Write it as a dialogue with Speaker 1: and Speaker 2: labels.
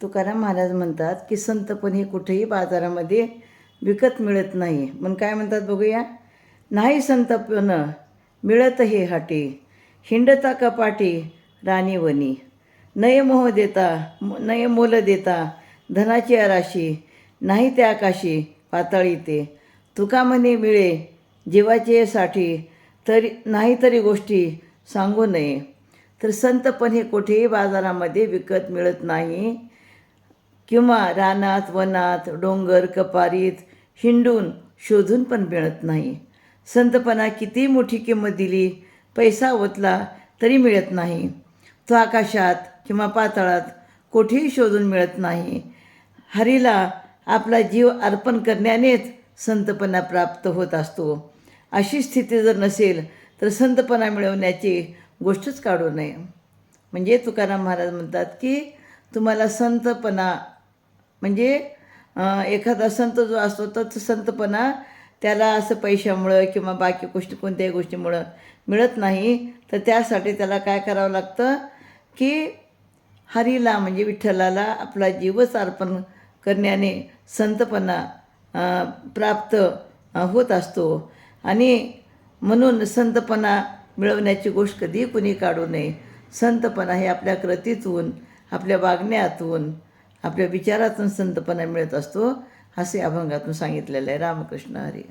Speaker 1: तुकाराम महाराज म्हणतात की संतपण हे कुठेही बाजारामध्ये विकत मिळत नाही. म्हणून काय म्हणतात बघूया. नाही संतपण मिळत हे हाटी, हिंडता कपाटी राणीवनी. नय मोल देता धनाची अराशी, नाही त्या आकाशी पाताळी ते. तुका म्हणे मिळे जीवाचे साठी, तरी नाही तरी गोष्टी सांगू नये. तर संतपण हे कुठेही बाजारामध्ये विकत मिळत नाही, किंवा रानात वनात डोंगर कपारीत हिंडून शोधून पण मिळत नाही. संतपणा किती मोठी किंमत दिली, पैसा ओतला तरी मिळत नाही. तो आकाशात किंवा पाताळात कोठेही शोधून मिळत नाही. हरीला आपला जीव अर्पण करण्यानेच संतपणा प्राप्त होत असतो. अशी स्थिती जर नसेल तर संतपणा मिळवण्याची गोष्टच काढू नये. म्हणजे तुकाराम महाराज म्हणतात की तुम्हाला संतपणा म्हणजे एखादा संत जो असतो तर संतपणा त्याला असं पैशामुळं किंवा बाकी कोणत्याही गोष्टीमुळं मिळत नाही. तर त्यासाठी त्याला काय करावं लागतं की हरीला म्हणजे विठ्ठलाला आपला जीवच अर्पण करण्याने संतपणा प्राप्त होत असतो. आणि म्हणून संतपणा मिळवण्याची गोष्ट कधीही कुणी काढू नये. संतपणा हे आपल्या कृतीतून, आपल्या वागण्यातून, आपल्या विचारातून संतपणा मिळत असतो, असे अभंगातून सांगितलेलं आहे. रामकृष्ण हरी.